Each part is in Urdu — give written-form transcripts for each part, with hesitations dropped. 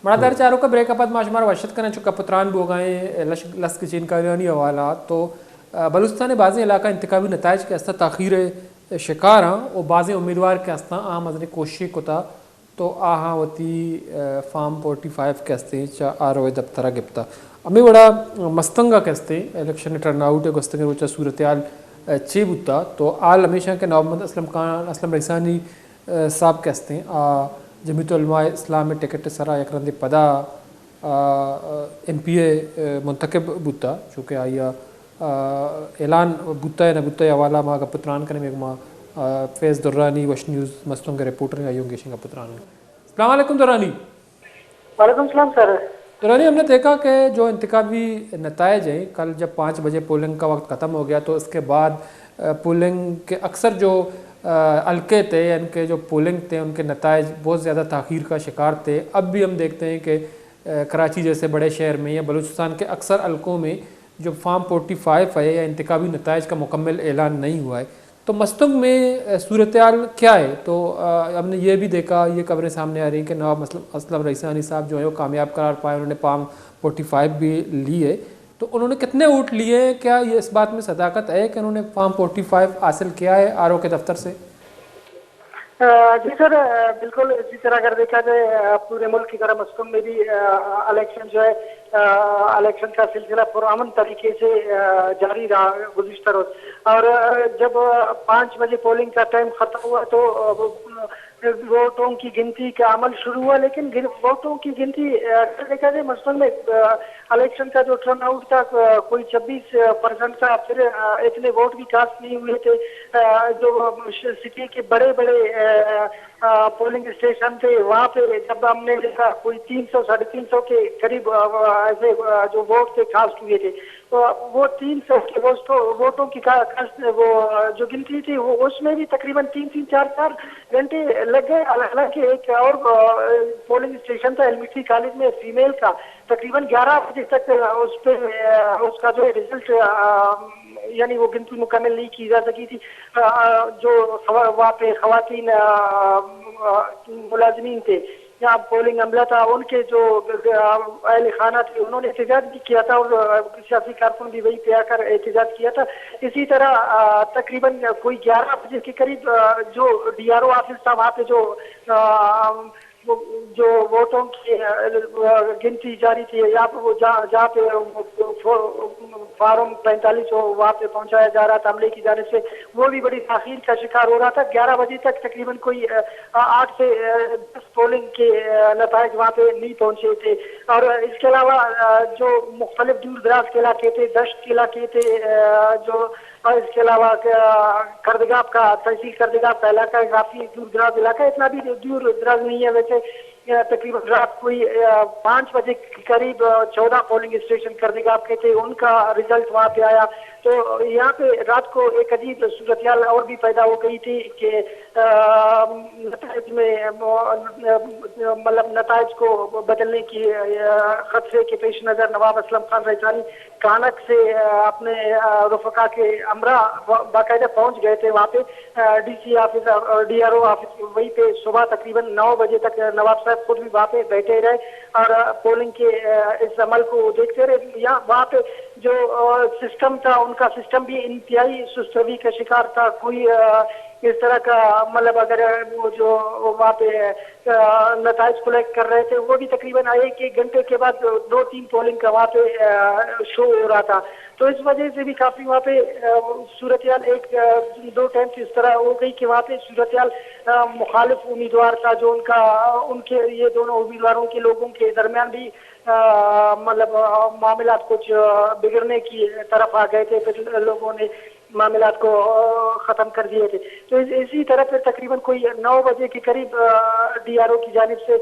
مردار چاروں کا بریک اپت ماشمار وشت کرنے چکا پتران بو گئے لس کی چین کاریانی حوالات تو بلوچستان بعض علاقہ انتخابی نتائج کے استا تاخیر شکار ہاں اور بعض امیدوار کے استا آہم ازنے کوشش کو تا تو آہاں وتی فارم 45 کے استے چا آروے دفترہ گپتا ہمیں بڑا مستنگا کے استے الیکشن ٹرن آؤٹ گستنگے روچا صورتحال چے بوتا تو آل ہمیشہ کے نواب محمد اسلم رئیسانی صاحب کے استے جمعیت علماء اسلام میں ٹکٹ سرا یکرند پدا MP اے منتخب بوتا چونکہ آیا اعلان بوتا ہے نہ بوتا ہے حوالہ ماں کا پتران کرنے میں ماں فیض درانی وش نیوز مستوں کے رپورٹر ہیں آئیوں گیشن کا پتران ہے. السلام علیکم درانی. وعلیکم السلام سر. درانی ہم نے دیکھا کہ جو انتخابی نتائج ہیں کل جب 5 بجے پولنگ کا وقت ختم ہو گیا تو اس کے بعد پولنگ کے اکثر جو حلقے تھے ان کے جو پولنگ تھے ان کے نتائج بہت زیادہ تاخیر کا شکار تھے. اب بھی ہم دیکھتے ہیں کہ کراچی جیسے بڑے شہر میں یا بلوچستان کے اکثر حلقوں میں جو فارم 45 ہے یا انتخابی نتائج کا مکمل اعلان نہیں ہوا ہے. تو مستنگ میں صورتحال کیا ہے؟ تو ہم نے یہ بھی دیکھا یہ خبریں سامنے آ رہی ہیں کہ نواب اسلم رئیسانی صاحب جو ہیں وہ کامیاب قرار پائے, انہوں نے فارم 45 بھی لی ہے. تو انہوں نے کتنے ووٹ لیے ہیں؟ کیا یہ اس بات میں صداقت ہے کہ انہوں نے فارم 45 حاصل کیا ہے RO کے دفتر سے؟ جی سر بالکل اسی طرح اگر دیکھا جائے پورے ملک کی طرح مستنگ میں بھی الیکشن جو ہے الیکشن کا سلسلہ پرامن طریقے سے جاری رہا گزشتہ روز. اور جب 5 بجے پولنگ کا ٹائم ختم ہوا تو ووٹوں کی گنتی کا عمل شروع ہوا, لیکن ووٹوں کی گنتی دیکھا جائے مستنگ میں الیکشن کا جو ٹرن آؤٹ تھا کوئی 26% تھا. پھر اتنے ووٹ بھی کاسٹ نہیں ہوئے تھے. جو سٹی کے بڑے بڑے پولنگ اسٹیشن تھے وہاں پہ جب ہم نے دیکھا کوئی 300 350 کے قریب ایسے جو ووٹ تھے کاسٹ ہوئے تھے. تو وہ 300 کے ووٹوں کی وہ جو گنتی تھی وہ اس میں بھی تقریباً 3-4 گھنٹے لگ گئے. حالانکہ ایک اور پولنگ اسٹیشن تھا ایلمیٹری کالج میں فیمیل کا, تقریباً 11 بجے تک اس پہ اس کا جو ہے رزلٹ یعنی وہ گنتی مکمل نہیں کی جا سکی تھی. جو وہاں پہ خواتین ملازمین تھے یا پولنگ عملہ تھا ان کے جو اہل خانہ تھے انہوں نے احتجاج بھی کیا تھا اور سیاسی کارکن بھی وہی پہ آ کر احتجاج کیا تھا. اسی طرح تقریباً کوئی 11 بجے کے قریب جو DRO آفس تھا وہاں پہ جو ووٹوں کی گنتی جاری تھی یا جہاں پہ فارم 45 وہاں پہ پہنچایا جا رہا تھا عملے کی جانب سے, وہ بھی بڑی تاخیر کا شکار ہو رہا تھا. 11 بجے تک تقریباً کوئی 8 سے 10 پولنگ کے نتائج وہاں پہ نہیں پہنچے تھے. اور اس کے علاوہ جو مختلف دور دراز کے علاقے تھے, دشت کے علاقے تھے, جو اس کے علاوہ کردگاب کا تحصیل کردگاب کا علاقہ کافی دور دراز علاقہ, اتنا بھی دور دراز نہیں ہے ویسے. تقریباً رات کوئی 5 بجے کے قریب 14 پولنگ اسٹیشن کردگاب کے تھے, ان کا رزلٹ وہاں پہ آیا. تو یہاں پہ رات کو ایک عجیب صورتحال اور بھی پیدا ہو گئی تھی کہ نتائج میں مطلب نتائج کو بدلنے کی خدشے کے پیش نظر نواب اسلم خان رئیسانی کانک سے اپنے رفقا کے امرا باقاعدہ پہنچ گئے تھے وہاں پہ. DC آفس اور DRO آفس وہیں پہ صبح تقریباً 9 بجے تک نواب صاحب خود بھی وہاں پہ بیٹھے رہے اور پولنگ کے اس عمل کو دیکھتے رہے. یہاں وہاں پہ جو سسٹم تھا ان کا سسٹم بھی انتہائی سست روی کا شکار تھا. کوئی اس طرح کا مطلب اگر وہ جو وہاں پہ نتائج کلیکٹ کر رہے تھے وہ بھی تقریباً 1 گھنٹے کے بعد 2-3 پولنگ کا وہاں پہ شو ہو رہا تھا. تو اس وجہ سے بھی کافی وہاں پہ صورتحال 1-2 ٹائم سے اس طرح ہو گئی کہ وہاں پہ صورتحال مخالف امیدوار تھا جو ان کے یہ دونوں امیدواروں کے لوگوں کے درمیان بھی مطلب معاملات کچھ بگڑنے کی طرف آ گئے تھے. پھر لوگوں نے معاملات کو ختم کر دیے تھے. تو اسی طرح پھر تقریباً کوئی 9 بجے کے قریب DRO کی جانب سے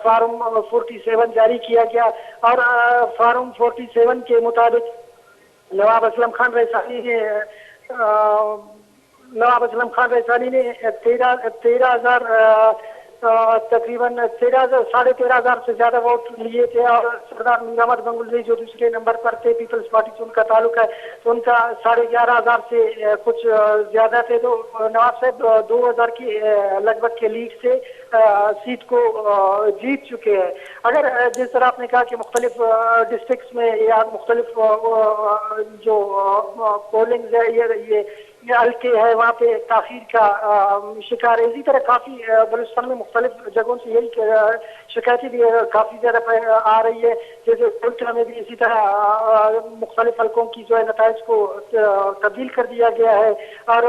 فارم 47 جاری کیا گیا اور فارم 47 کے مطابق نواب اسلم خان رئیسانی نے 13,000 تقریباً 13,500 سے زیادہ ووٹ لیے تھے، اور سردار میر احمد گنگوزئی جو دوسرے نمبر پر تھے، پیپلز پارٹی سے ان کا تعلق ہے، تو ان کا 11,500 سے کچھ زیادہ تھے. تو نواب صاحب 2,000 کی لگ بھگ کے لیڈ سے سیٹ کو جیت چکے ہیں. اگر جس طرح آپ نے کہا کہ مختلف ڈسٹرکٹس میں یا مختلف جو پولنگ ہے یہ حلقے ہے وہاں پہ تاخیر کا شکار ہے، اسی طرح کافی بلوچستان میں مختلف جگہوں سے یہی شکایتیں بھی کافی زیادہ آ رہی ہے. جیسے پلٹا میں بھی اسی طرح مختلف حلقوں کی جو ہے نتائج کو تبدیل کر دیا گیا ہے، اور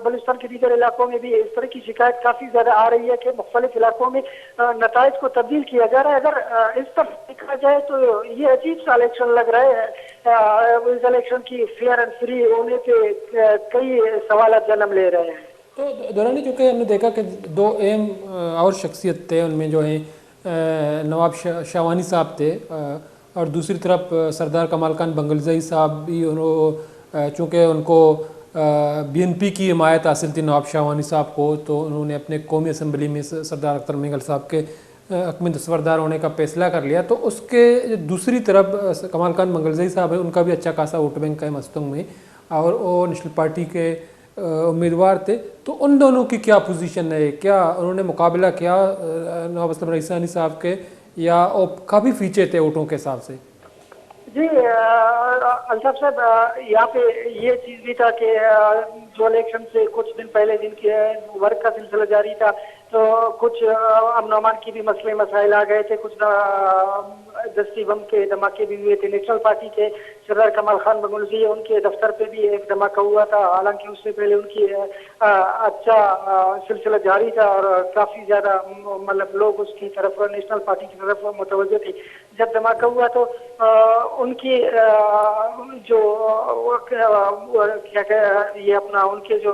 بلوچستان کے دیگر علاقوں میں بھی اس طرح کی شکایت کافی زیادہ آ رہی ہے کہ مختلف علاقوں میں نتائج کو تبدیل کیا جا رہا ہے. اگر اس طرح دیکھا جائے تو یہ عجیب سا الیکشن لگ رہا ہے. اس الیکشن کی فیئر اینڈ فری ہونے پہ کئی سوالات جنم لے رہے ہیں. تو دورانی چونکہ ہم نے دیکھا کہ دو اہم اور شخصیت تھے، ان میں جو ہیں نواب شاوانی صاحب تھے، اور دوسری طرف سردار کمال خان بنگلزئی صاحب بھی چونکہ ان کو بی این پی کی حمایت حاصل تھی نواب شاوانی صاحب کو، تو انہوں نے اپنے قومی اسمبلی میں سردار اختر مینگل صاحب کے حق میں دستبردار ہونے کا فیصلہ کر لیا. تو اس کے دوسری طرف کمال خان بنگلزئی صاحب ہیں، ان کا بھی اچھا خاصا ووٹ بینک ہے مستنگ میں، اور وہ نیشنل پارٹی کے امیدوار تھے. تو ان دونوں کی کیا پوزیشن ہے؟ کیا انہوں نے مقابلہ کیا نواب اسلم رئیسانی صاحب کے، یا وہ کافی پیچھے تھے ووٹوں کے حساب سے؟ جی الطاف صاحب، یہاں پہ یہ چیز بھی تھا کہ جو الیکشن سے کچھ دن پہلے جن کے ورک کا سلسلہ جاری تھا، تو کچھ امن و امان کی بھی مسائل آ گئے تھے، کچھ دستی بم کے دھماکے بھی ہوئے تھے. نیشنل پارٹی کے سردار کمال خان بنگلزئی ان کے دفتر پہ بھی ایک دھماکہ ہوا تھا، حالانکہ اس سے پہلے ان کی اچھا سلسلہ جاری تھا اور کافی زیادہ مطلب لوگ اس کی طرف نیشنل پارٹی کی طرف متوجہ تھے. جب دھماکہ ہوا تو ان کی جو کیا کہ یہ اپنا ان کے جو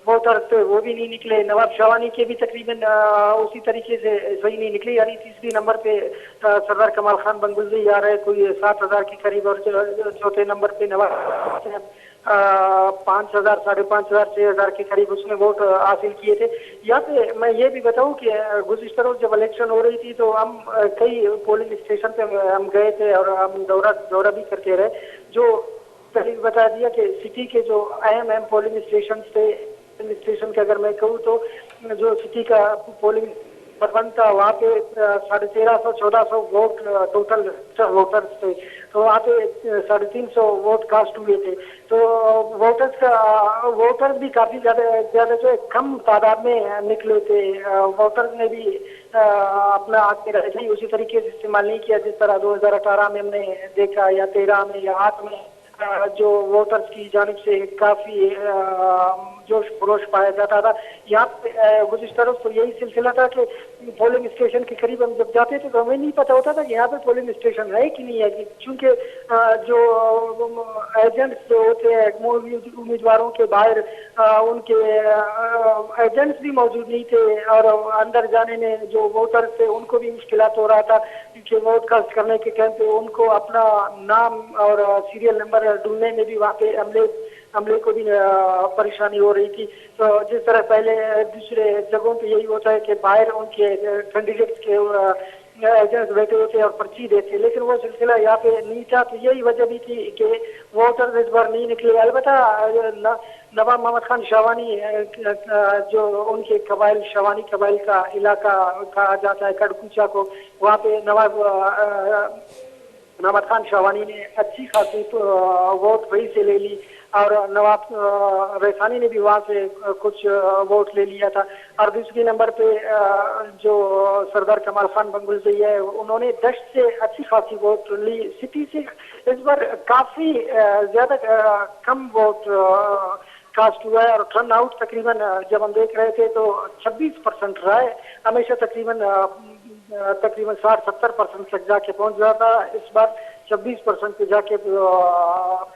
ووٹر تھے وہ بھی نہیں نکلے. نواب شاوانی کے بھی تقریباً اسی طریقے سے صحیح نہیں نکلے، یعنی تیسری نمبر پہ سردار کمال خان بنگلزئی آ رہے کوئی 7,000 کے قریب، اور چوتھے نمبر پہ نواب 5,000 5,500 6,000 کے قریب اس نے ووٹ حاصل کیے تھے. یہاں پہ میں یہ بھی بتاؤں کہ گزشتہ روز جب الیکشن ہو رہی تھی تو ہم کئی پولنگ اسٹیشن پہ ہم گئے تھے اور ہم دورہ بھی کرتے رہے. جو پہلے بتا دیا کہ سٹی کے جو اہم پولنگ اسٹیشن تھے، اسٹیشن کے اگر میں کہوں تو جو سٹی کا پولنگ پربند تھا وہاں پہ 1,350-1,400 ووٹ ٹوٹل ووٹرز تھے، تو وہاں پہ 350 ووٹ کاسٹ ہوئے تھے. تو ووٹرز بھی کافی زیادہ جو ہے کم تعداد میں نکلے تھے. ووٹرز نے بھی اپنا حق میں رہے اسی طریقے سے استعمال نہیں کیا جس طرح 2018 میں ہم نے دیکھا، یا 13 میں یا 8 میں جو ووٹرز کی جانب سے کافی جوش خروش پایا جاتا تھا. یہاں پہ گزشتہ روز تو یہی سلسلہ تھا کہ پولنگ اسٹیشن کے قریب ہم جب جاتے تھے تو ہمیں نہیں پتا ہوتا تھا کہ یہاں پہ پولنگ اسٹیشن ہے کہ نہیں ہے، چونکہ جو ایجنٹس ہوتے ہیں امیدواروں کے باہر ان کے ایجنٹس بھی موجود نہیں تھے، اور اندر جانے میں جو ووٹر تھے ان کو بھی مشکلات ہو رہا تھا، کیونکہ ووٹ کاسٹ کرنے کے ٹائم پہ ان کو اپنا نام اور سیریل نمبر ڈھونڈنے میں بھی وہاں پہ عملے کو بھی پریشانی ہو رہی تھی. تو جس طرح پہلے دوسرے جگہوں پہ یہی ہوتا ہے کہ باہر ان کے کینڈیڈیٹس کے ایجنٹس بیٹھے ہوتے اور پرچی دیتے، لیکن وہ سلسلہ یہاں پہ نہیں تھا. تو یہی وجہ بھی تھی کہ ووٹر اس بار نہیں نکلے. البتہ نواب محمد خان شاوانی جو ان کے قبائل شاوانی قبائل کا علاقہ کہا جاتا ہے کڑکوچا کو، وہاں پہ نواب محمد خان شاوانی نے اچھی خاصی ووٹ وہی سے لے لی، اور نواب ریسانی نے بھی وہاں سے کچھ ووٹ لے لیا تھا. اور دوسری نمبر پہ جو سردار کمال خان بنگلزئی ہے انہوں نے 10 سے اچھی خاصی ووٹ لی. سٹی سے اس بار کافی زیادہ کم ووٹ کاسٹ ہوا ہے، اور ٹرن آؤٹ تقریباً جب ہم دیکھ رہے تھے تو 26% رہا ہے. ہمیشہ تقریباً 60-70% تک جا کے پہنچ جاتا، اس بار 26% پہ جا کے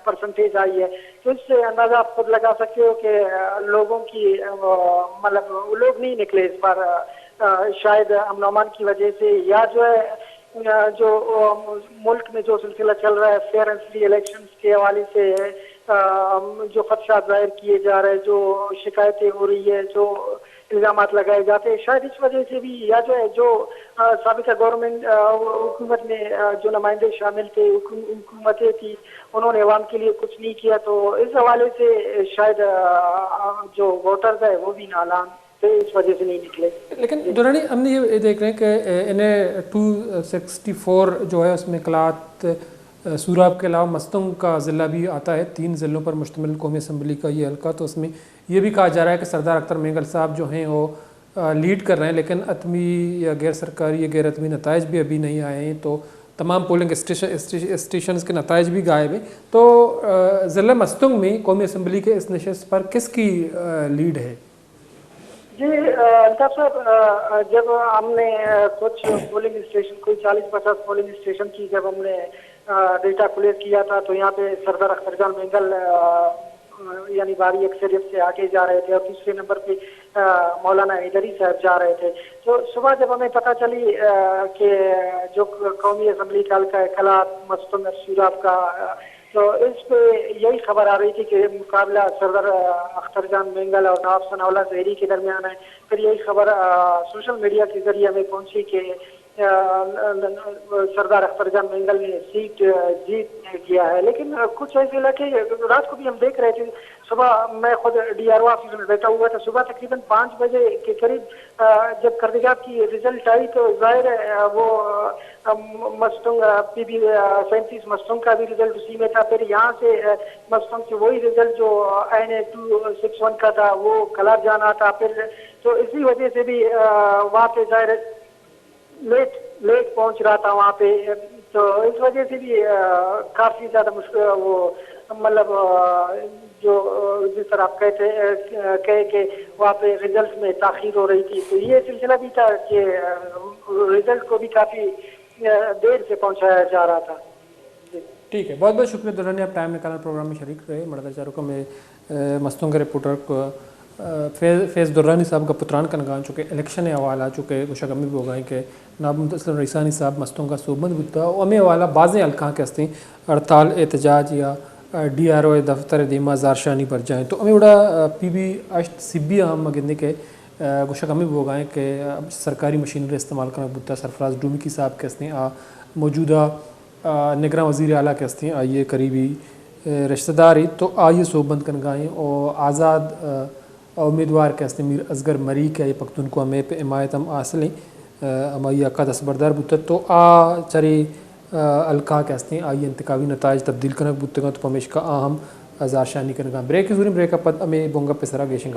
پرسنٹیج آئی ہے. تو اس سے اندازہ آپ خود لگا سکتے ہو کہ لوگوں کی مطلب لوگ نہیں نکلے اس بار، شاید امن و امان کی وجہ سے، یا جو ملک میں جو سلسلہ چل رہا ہے فیئر اینڈ فری الیکشنز کے حوالے سے جو خدشات ظاہر کیے جا رہے ہیں، جو شکایتیں ہو رہی ہے، جو الزامات لگائے جاتے ہیں. شاید اس وجہ سے بھی یا جو ہے جو سابقہ گورنمنٹ حکومت میں جو نمائندے شامل تھے, حکومتیں تھی, انہوں نے عوام کے لیے کچھ نہیں کیا, تو اس حوالے سے شاید جو ووٹرز ہے وہ بھی نالان تھے, اس وجہ سے نہیں نکلے. لیکن دورانی ہم نے یہ دیکھ رہے ہیں کہ انہیں 264 جو ہے اس میں اقلاعات سوراب کے علاوہ مستنگ کا ضلع بھی آتا ہے, 3 ضلعوں پر مشتمل قومی اسمبلی کا یہ حلقہ. تو اس میں یہ بھی کہا جا رہا ہے کہ سردار اختر مینگل صاحب جو ہیں وہ لیڈ کر رہے ہیں, لیکن عتمی یا غیر سرکاری یا غیر عتمی نتائج بھی ابھی نہیں آئے ہیں, تو تمام پولنگ اسٹیشنز کے نتائج بھی غائب ہیں. تو ضلع مستنگ میں قومی اسمبلی کے اس نشست پر کس کی لیڈ ہے؟ جی الطاف صاحب, جب ہم نے کچھ پولنگ اسٹیشن کوئی 40-50 پولنگ اسٹیشن کی جب ہم نے ڈیٹا کلیکٹ کیا تھا, تو یہاں پہ سردار اختر جان مینگل یعنی باری اکثریت سے آگے جا رہے تھے, اور دوسرے نمبر پہ مولانا حیدری صاحب جا رہے تھے. تو صبح جب ہمیں پتہ چلی کہ جو قومی اسمبلی کا حلقہ اقلاعات مستنگ سوراب کا, تو اس پہ یہی خبر آ رہی تھی کہ مقابلہ سردار اختر جان مینگل اور نواب ثناء اللہ زہری کے درمیان ہے. پھر یہی خبر سوشل میڈیا کے ذریعے ہمیں پہنچی کہ سردار اختر جان مینگل نے سیٹ جیت کیا ہے. لیکن کچھ ایسے علاقے رات کو بھی ہم دیکھ رہے تھے, صبح میں خود ڈی آر او آفس میں بیٹھا ہوا تھا, صبح تقریباً 5 بجے کے قریب جب کردگار کی رزلٹ آئی تو ظاہر ہے وہ مستنگ پی بی 37 مستنگ کا بھی رزلٹ اسی میں تھا. پھر یہاں سے مستنگ سے وہی رزلٹ جو این اے 261 کا تھا وہ کلار جانا تھا. پھر تو اسی وجہ سے بھی وہاں پہ ظاہر لیٹ پہنچ رہا تھا وہاں پہ, تو اس وجہ سے بھی کافی زیادہ مشکل وہ مطلب جو جس طرح آپ کہے کہ وہاں پہ رزلٹ میں تاخیر ہو رہی تھی, تو یہ سلسلہ بھی تھا کہ رزلٹ کو بھی کافی دیر سے پہنچایا جا رہا تھا. ٹھیک ہے, بہت بہت شکریہ دورانی, آپ ٹائم نکالا پروگرام میں شریک رہے. مردہ چاروں میں مستنگ کے رپورٹر کو فیض درانی صاحب کا پتران کا نگان چکے الیکشن حوالہ چکے گوشہ گمی بھی ہو گئے کہ ناب اسلم رئیسانی صاحب مستنگ کا صوبند بودتا اور ہمیں حوالہ بعضیں حلقہ کے ہستے ہڑتال احتجاج یا ڈی آر او دفتر دیما زارشانی پر جائیں. تو ہمیں بڑا پی بی اشت سبی ہم گندے کے گوشہ گمی بھی ہو گئے کہ سرکاری مشینری استعمال کرنا بودتا. سرفراز ڈومکی صاحب کے ہستے موجودہ نگراں وزیر اعلیٰ کے ہستے آئیے قریبی رشتہ داری, تو آئیے صوبند کنگائیں اور آزاد امیدوار کے ہستے میر اصغر مری کے پختونخوا میں پہ حمایت ہم حاصلیں ہماری اکا دستبردار بودتا. تو چرے الکا کے ہستے آئیے انتخابی نتائج تبدیل کرنا بودتے گا, تو پمیش کا اہم زارشانی کرنا. بریک ضروری بریک اپ ہمیں بونگا پہ سرا گیشنگ